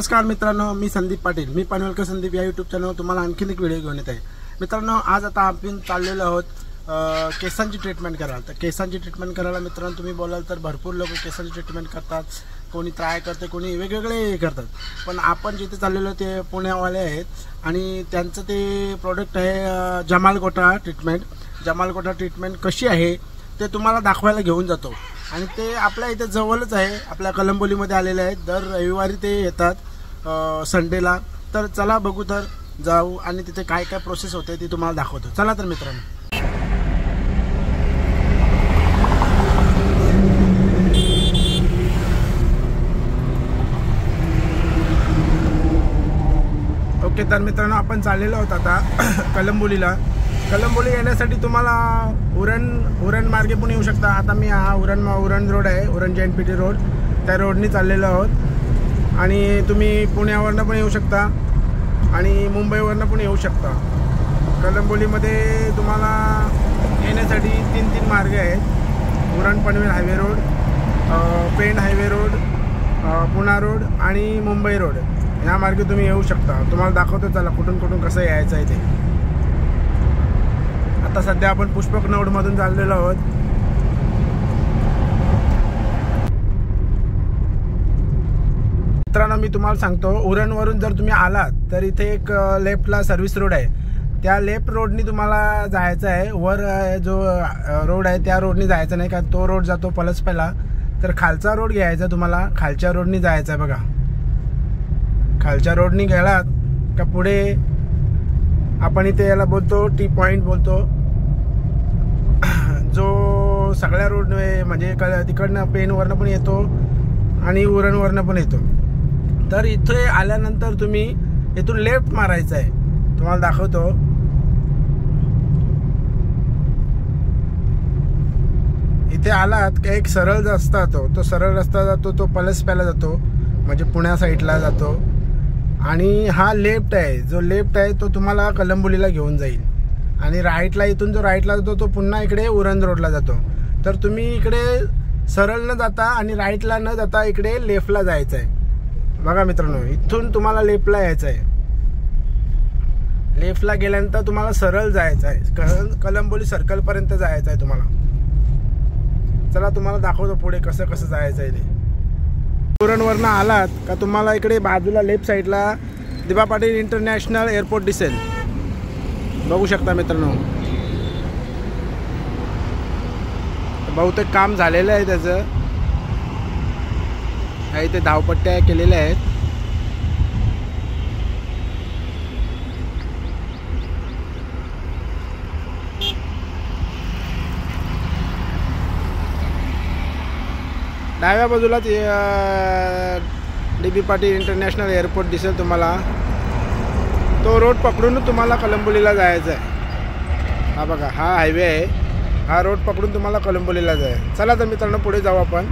नमस्कार मित्रांनो, मी संदीप पाटील. मी पनवेलकर संदीप या यूट्यूब चॅनलवर तुम्हाला आणखीन एक व्हिडिओ घेऊन येत आहे. मित्रांनो, आज आता आपण चाललेलो आहोत केसांची ट्रीटमेंट करायला. तर केसांची ट्रीटमेंट करायला मित्रांनो तुम्ही बोलाल तर भरपूर लोक केसांची ट्रीटमेंट करतात. कोणी ट्राय करते, कोणी वेगवेगळे करतात. पण आपण जिथे चाललेलो ते पुण्यावाले आहेत आणि त्यांचं ते प्रोडक्ट आहे जमालगोटा ट्रीटमेंट. जमालगोटा ट्रीटमेंट कशी आहे ते तुम्हाला दाखवायला घेऊन जातो. आणि ते आपल्या इथे जवळच आहे, आपल्या कलंबोलीमध्ये आलेले आहेत. दर रविवारी ते येतात संडेला. तर चला बघू, तर जाऊ आणि तिथे काय काय प्रोसेस होते ती तुम्हाला दाखवतो. चला तर मित्रांनो. ओके, तर मित्रांनो आपण चाललेलो आहोत आता कलंबोलीला. कलंबोली येण्यासाठी तुम्हाला उरण मार्गे पण येऊ शकता. आता मी हा उरण रोड आहे, उरण JNPT रोड, त्या रोडनी चाललेलो आहोत. आणि तुम्ही पुण्यावरनं पण येऊ शकता आणि मुंबईवरनं पण येऊ शकता. कलंबोलीमध्ये तुम्हाला येण्यासाठी तीन मार्ग आहेत. उरण पनवेल हायवे रोड, पेंड हायवे रोड, पुणा रोड आणि मुंबई रोड. ह्या मार्गे तुम्ही येऊ शकता. तुम्हाला दाखवतो चला कुठून कुठून कसं यायचं आहे ते. आता सध्या आपण पुष्पक नोडमधून चाललेलो आहोत. मित्रांनो, मी तुम्हाला सांगतो, उरणवरून जर तुम्ही आलात तर इथे एक लेफ्टला सर्व्हिस रोड आहे. त्या लेफ्ट रोडनी तुम्हाला जायचं आहे. वर जो रोड आहे त्या रोडनी जायचं नाही, कारण तो रोड जातो पलसपेला. तर खालचा रोड घ्यायचा तुम्हाला. खालच्या रोडनी जायचं आहे बघा. खालच्या रोडनी गेलात का पुढे आपण इथे याला बोलतो टी पॉइंट बोलतो, जो सगळ्या रोड म्हणजे तिकडनं पेनवरनं पण येतो आणि उरणवरनं पण येतो. तर इथे आल्यानंतर तुम्ही इथून लेफ्ट मारायचं आहे. तुम्हाला दाखवतो. इथे आलात का एक सरळ रस्ता तो सरळ रस्ता जातो, तो पलसप्याला जातो, म्हणजे पुण्या साईडला जातो. आणि हा लेफ्ट आहे, जो लेफ्ट आहे तो तुम्हाला कलंबोलीला घेऊन जाईल. आणि राईटला, इथून जो राईटला जातो तो पुन्हा इकडे उरण रोडला जातो. तर तुम्ही इकडे सरळ न जाता आणि राईटला न जाता इकडे लेफ्टला जायचं आहे. बघा मित्रांनो, इथून तुम्हाला लेफ्टला यायचं आहे. लेफ्टला गेल्यानंतर तुम्हाला सरळ जायचं आहे. कलंबोली सर्कलपर्यंत जायचं आहे तुम्हाला. चला तुम्हाला दाखवतो पुढे कसं कसं जायचं आहे ते. उरणवरनं आलात का तुम्हाला इकडे बाजूला लेफ्ट साईडला दिबा पाटील इंटरनॅशनल एअरपोर्ट दिसेल. बघू शकता मित्रांनो. बहुतेक काम झालेलं आहे त्याचं. इथे धावपट्ट्या केलेल्या आहेत. डाव्या बाजूला DB पाटील इंटरनॅशनल एअरपोर्ट दिसेल तुम्हाला. तो रोड पकडून तुम्हाला कलंबोलीला जायचं आहे. हा बघा, हा हायवे आहे. हा रोड पकडून तुम्हाला कलंबोलीला जायचं. चला तर मित्रांनो पुढे जाऊ आपण.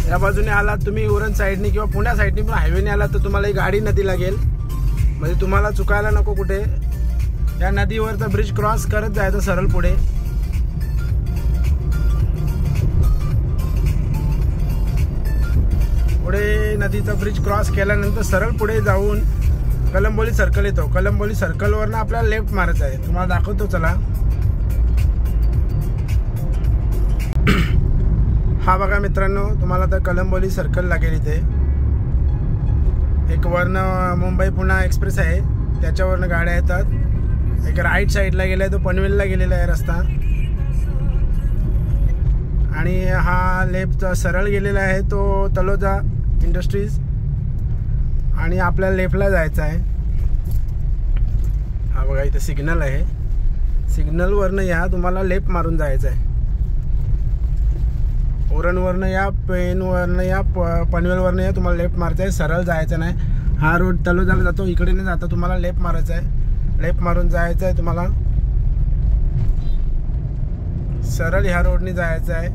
या बाजूने आलात तुम्ही उरण साईडनी किंवा पुण्या साईडनी पण हायवेने आलात तर तुम्हाला ही गाडी नदी लागेल. म्हणजे तुम्हाला चुकायला नको कुठे. या नदीवरचा ब्रिज क्रॉस करत जायचं सरळ पुढे. पुढे नदीचा ब्रिज क्रॉस केल्यानंतर सरळ पुढे जाऊन कलंबोली सर्कल येतो. कलंबोली सर्कलवरनं आपल्याला लेफ्ट मारायचं आहे. तुम्हाला दाखवतो चला. हा बघा मित्रांनो, तुम्हाला तर कलंबोली सर्कल लागेल. इथे एक वरनं मुंबई पुणा एक्सप्रेस आहे, त्याच्यावरनं गाड्या येतात. एक राईट साईडला गेला आहे तो पनवेलला गेलेला आहे रस्ता. आणि हा लेफ्ट सरळ गेलेला आहे तो तलोजा इंडस्ट्रीज. आणि आपल्याला लेफ्टला जायचं आहे. हा बघा इथे सिग्नल आहे. सिग्नलवरनं या, तुम्हाला लेफ्ट मारून जायचं आहे. उरणवरनं या, पेनवरनं या, पनवेलवरनं या, तुम्हाला लेफ्ट मारायचं आहे. सरळ जायचं नाही. हा रोड तलोजाला जातो, इकडे नाही जाता. तुम्हाला लेफ्ट मारायचं आहे. लेफ्ट मारून जायचं आहे तुम्हाला. सरळ ह्या रोडने जायचं आहे.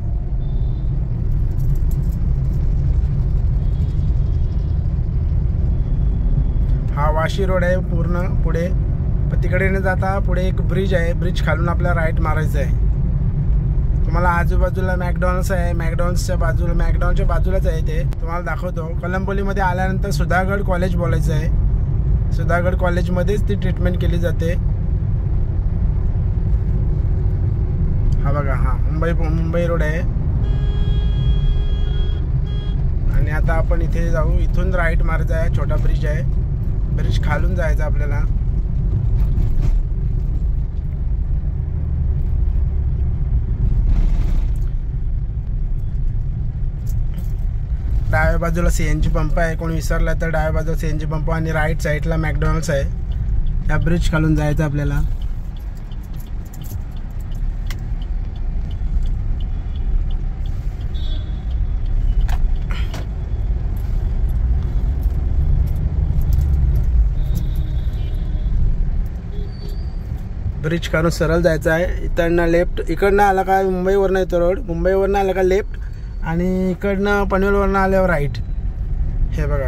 वाशी रोड आहे पूर्ण पुढे, पण तिकडे न जाता पुढे एक ब्रिज आहे, ब्रिज खालून आपल्याला राईट मारायचं आहे. तुम्हाला आजूबाजूला मॅकडॉनल्ड्स आहे, मॅकडॉनल्ड्सच्या बाजूलाच आहे ते, तुम्हाला दाखवतो. कलंबोलीमध्ये आल्यानंतर सुधागड कॉलेज बोलायचं आहे. सुधागड कॉलेजमध्येच ती ट्रीटमेंट केली जाते. हा बघा, हा मुंबई रोड आहे. आणि आता आपण इथे जाऊ. इथून राईट मारायचं आहे, छोटा ब्रिज आहे, ब्रिज खालून जायचं आपल्याला. डाव्या बाजूला CNG पंप आहे, कोणी विसरला तर डाव्या बाजूला CNG पंप आणि राईट साईडला मॅकडॉनल्ड्स आहे. त्या ब्रिज खालून जायचं आपल्याला. ब्रिज खालून सरळ जायचं आहे. इकडनं लेफ्ट, इकडनं आला का मुंबईवरनं येतो रोड, मुंबईवरनं आला का लेफ्ट, आणि इकडनं पनवेलवरनं आल्यावर राईट. हे बघा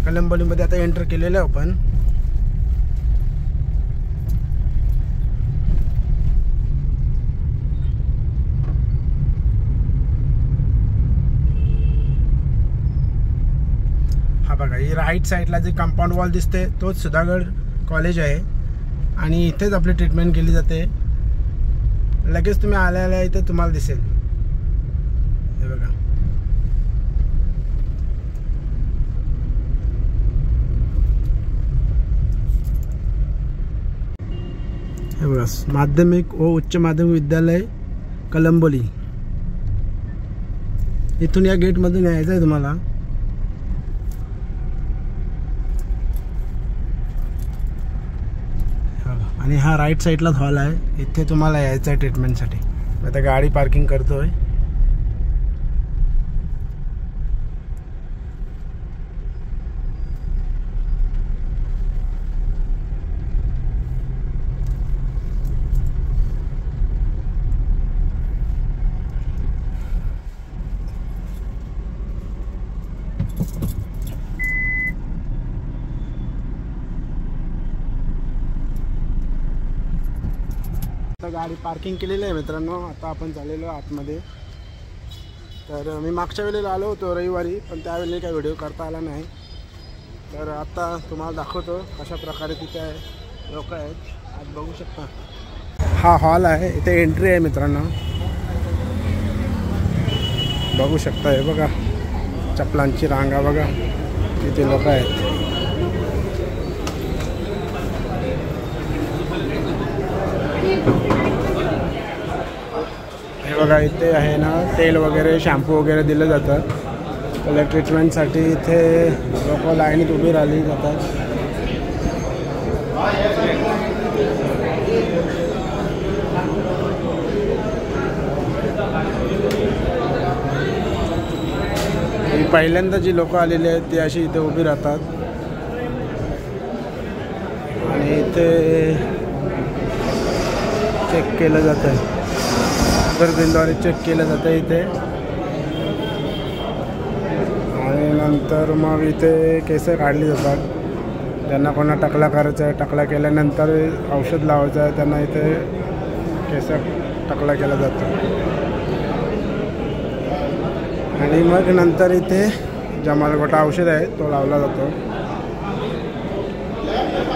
कलंबोलीमध्ये आता एंटर केलेलं आहे आपण. हा बघा, ही राईट साईडला जे कंपाऊंड वॉल दिसते तोच सुधागड कॉलेज आहे आणि इथेच आपली ट्रीटमेंट केली जाते. लगेच तुम्ही आल्या इथे तुम्हाला दिसेल. हे बघा, माध्यमिक व उच्च माध्यमिक विद्यालय कलंबोली. इथून या गेटमधून यायचं आहे तुम्हाला. आणि हा राईट साईडलाच हॉल आहे, इथे तुम्हाला यायचं आहे ट्रीटमेंटसाठी. आता गाडी पार्किंग करतोय. गाडी पार्किंग केलेली आहे मित्रांनो. आता आपण चाललेलो आतमध्ये. तर मी मागच्या वेळेला आलो होतो रविवारी, पण त्यावेळी काही व्हिडिओ करता आला नाही. तर आता तुम्हाला दाखवतो कशा प्रकारे तिथे लोक आहेत. आज बघू शकता, हा हॉल आहे, इथे एंट्री आहे मित्रांनो. बघू शकता, हे बघा चपलांची रांगा बघा, तिथे लोक आहेत. हे बघा, इथे आहे ना तेल वगैरे शॅम्पू वगैरे दिलं जातं. त्याला ट्रीटमेंटसाठी इथे लोक लाईनीत उभी राहिली जातात. पहिल्यांदा जी लोक आलेली आहेत ती अशी इथे उभी राहतात आणि इथे चेक केलं जातं. फिंगरप्रिंटद्वारे चेक केलं जातं इथे. आणि नंतर मग इथे केस काढली जातात. ज्यांना कोणा टकला करायचा आहे, टकला केल्यानंतर औषध लावायचं आहे, त्यांना इथे केस टकला केला जातो. आणि मग नंतर इथे जमालगोटा औषध आहे तो लावला जातो.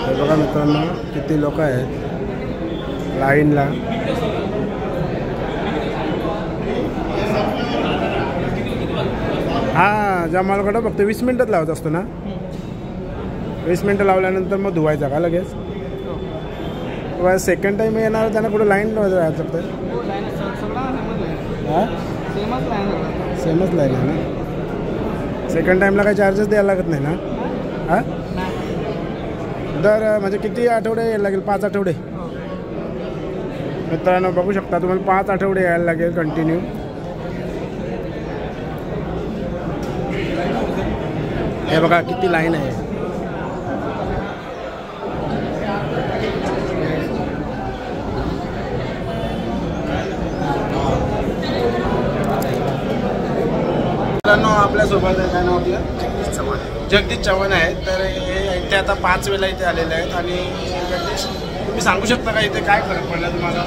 हे बघा मित्रांनो, किती लोक आहेत लाईनला. हा जमालगोटा फक्त 20 मिनटात लावत असतो ना. 20 मिनटं लावल्यानंतर मग धुवायचा का लगेच. सेकंड टाईम येणार त्यांना कुठं लाईन राहायचं फक्त. हां सेमच लाईन आहे ना. सेकंड टाईमला काही चार्जेस द्यायला लागत नाही ना. हां दर म्हणजे किती आठवडे यायला लागेल. 5 आठवडे मित्रांनो बघू शकता तुम्हाला. 5 आठवडे यायला लागेल कंटिन्यू. हे बघा किती लाईन आहे. मित्रांनो आपल्यासोबत आहे, काय नाव आपलं? जगदीश चव्हाण आहेत. तर हे इथे आता 5 वेळा इथे आलेले आहेत. आणि जगदीश, तुम्ही सांगू शकता का इथे काय फरक पडला तुम्हाला?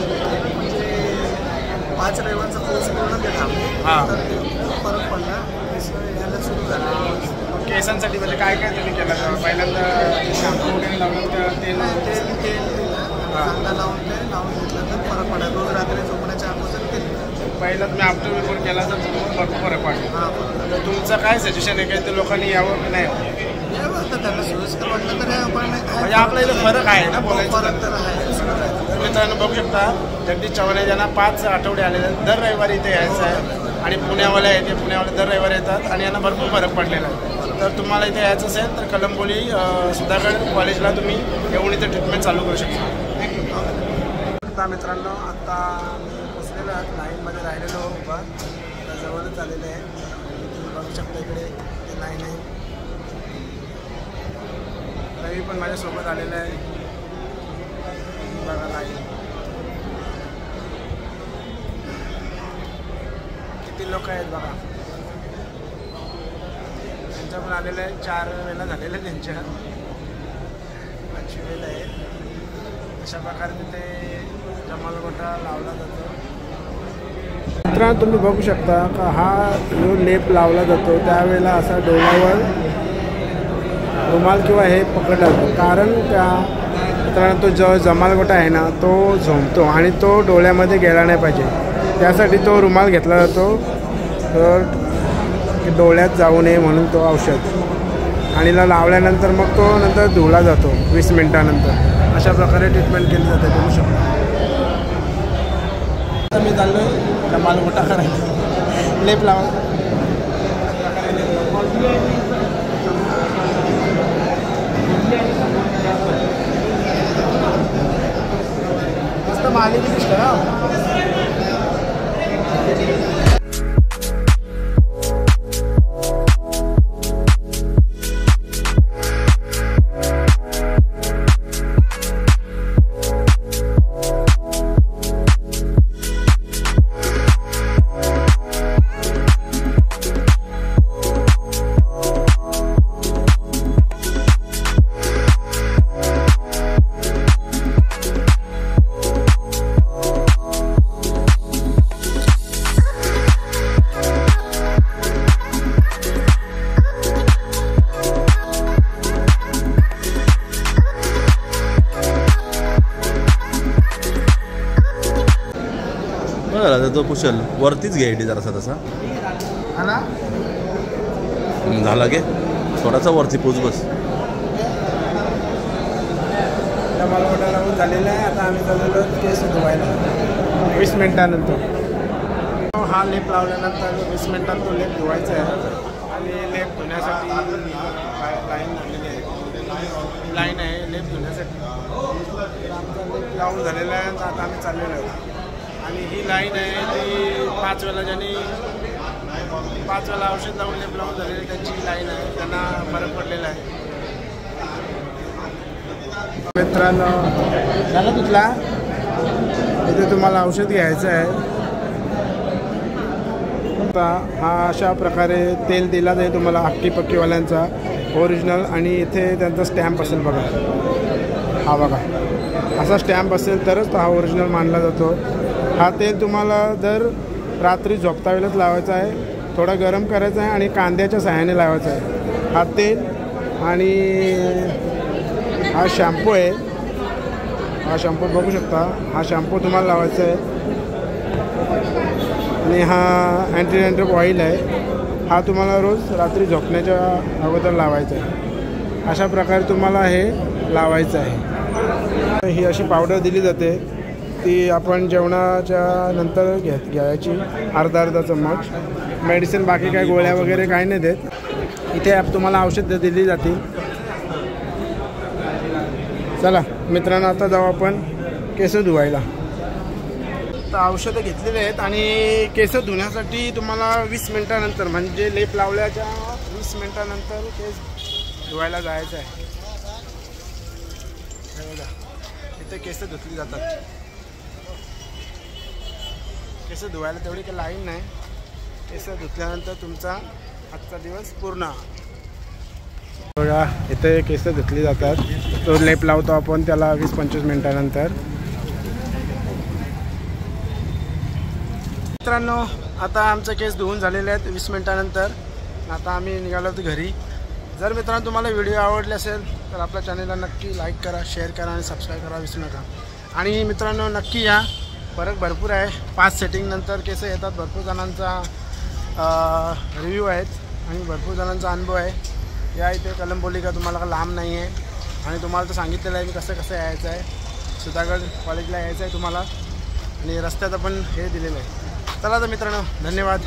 5 रविवारचा कोर्स पूर्ण केला हां, फरक पडला, यायला सुरू झाला. केसांसाठी म्हणजे काय काय तुम्ही केलं? पहिल्यांदा शॅम्पू वगैरे लावलं तर तेल कांदा लावून घेतलं तर फरक पडला. रोज रात्री झोपण्याच्या अगोदर केलं. पहिला तुम्ही आफ्टर बिफोर केला तर तुम्हाला भरपूर फरक पडला. हां, तर तुमचं काय सजेशन आहे काय तर लोकांनी यावं की नाही? तर त्यांना सोयीस्कर वाटलं तर आपण म्हणजे आपल्या इथं फरक आहे ना बोलायचं. फरक तर आहे. मित्रांनो बघू शकता जगदीश चव्हाण ज्यांना 5 आठवडे आलेले आहेत. दर रविवारी इथे यायचं आहे. आणि पुण्यावाले आहेत, ते पुण्यावाले दर रविवारी येतात आणि यांना भरपूर फरक पडलेला आहे. तर तुम्हाला इथे यायचं असेल तर कलंबोली सुधागड कॉलेजला तुम्ही येऊन इथे ट्रीटमेंट चालू करू शकता. मित्रांनो, आता पोचलेलो आहात, लाईनमध्ये राहिलेलो उभा, आता जवळच आलेले आहे. तुम्ही बघू शकता इकडे ते लाईन आहे. रवी पण माझ्यासोबत आलेलं आहे. बघा लाईन किती लोक आहेत बघा. त्यांच्या पण आलेलं आहे. 4 वेळा झालेलं आहे त्यांच्या. 5वी वेळा आहे. अशा प्रकारे तिथे जमालगोटा लावला जातो. मित्रांनो, तुम्ही बघू शकता का हा जो लेप लावला जातो त्यावेळेला असा डोळ्यावर रुमाल किंवा हे पकडला जातो. कारण त्या मित्रांनो तो जो जमालगोटा आहे ना तो झोंबतो आणि तो डोळ्यामध्ये गेला नाही पाहिजे. त्यासाठी तो रुमाल घेतला जातो, तर डोळ्यात जाऊ नये म्हणून तो औषध. आणि लावल्यानंतर मग तो नंतर धुला जातो 20 मिनिटानंतर. अशा प्रकारे ट्रीटमेंट केली जाते. बघू शकता. आता मी चाललो आहे जमालगोटा करायला, लेप लावा. मस्त मालिक दिसतं ना. तो कुशल वरतीच घ्यायची जरासा तसा झाला गे थोडासा वरती पोच बस. जमालगोटा लावून झालेला आहे. आता आम्ही चाललेलो केस धुवायला 20 मिनिटानंतर. हा लेप लावल्यानंतर 20 मिनिटात तो लेप धुवायचा आहे. आणि लेप धुण्यासाठी लाईन झालेली आहे. लाईन आहे लेप धुण्यासाठी. आमचा लेप लावून झालेला आहे. आता आम्ही चाललेलो आहे. आणि ही लाईन आहे ती 5 वेळा ज्यांनी 5 वेळा औषध लावून लेप लावून झालेली त्यांची लाईन आहे. त्यांना फरक पडलेला आहे. मित्रांनो झालं तिथला इथे तुम्हाला औषध घ्यायचं आहे. आता हा अशा प्रकारे तेल दिला जाईल तुम्हाला हक्की पक्कीवाल्यांचा ओरिजिनल. आणि इथे त्यांचा स्टॅम्प असेल बघा. हा बघा असा स्टॅम्प असेल तरच हा ओरिजिनल मानला जातो. हा तेल तुम्हाला दर रात्री झोपता वेळेस लावायचा आहे. थोडा गरम करायचा आहे आणि कांद्याच्या सहाय्याने लावायचा आहे हा तेल. आणि हा शॅम्पू आहे. हा शॅम्पू बघू शकता. हा शॅम्पू तुम्हाला लावायचा आहे. आणि हा अँटी डॅन्ड्रफ ऑइल आहे. हा तुम्हाला रोज रात्री झोपण्याच्या अगोदर लावायचा आहे. अशा प्रकारे तुम्हाला हे लावायचं आहे. ही अशी पावडर दिली जाते. ती आपण जेवणाच्या नंतर घ्यायची अर्धा चम्मच. मेडिसिन बाकी काय गोळ्या वगैरे काही नाही देत. इथे तुम्हाला औषध दिली जातील. चला मित्रांनो आता जाऊ आपण केस धुवायला. तर औषधं घेतलेले आहेत आणि केस धुण्यासाठी तुम्हाला 20 मिनिटानंतर म्हणजे लेप लावल्याच्या 20 मिनिटानंतर केस धुवायला जायचं आहे. इथे केस धुतली जातात. केस धुवायला तेवढी काही लाईन नाही. केस धुतल्यानंतर तुमचा आजचा दिवस पूर्ण. बघा इथे केस धुतली जातात. तो लेप लावतो आपण त्याला 20-25 मिनिटानंतर. मित्रांनो आता आमचे केस धुवून झालेले आहेत 20 मिनिटानंतर. आता आम्ही निघालो होतो घरी. जर मित्रांनो तुम्हाला व्हिडिओ आवडले असेल तर आपल्या चॅनलला नक्की लाईक करा, शेअर करा आणि सबस्क्राईब करा विसरू नका. आणि मित्रांनो नक्की या, फरक भरपूर आहे. 5 सेटिंगनंतर केस येतात. भरपूर जणांचा रिव्ह्यू आहेत आणि भरपूर जणांचा अनुभव आहे. या इथे कलंबोली का तुम्हाला लांब नाही आहे आणि तुम्हाला तर सांगितलेलं आहे मी कसं यायचं आहे. सुधागड कॉलेजला यायचं आहे तुम्हाला आणि रस्त्यात आपण हे दिलेलं आहे. चला तर मित्रांनो धन्यवाद.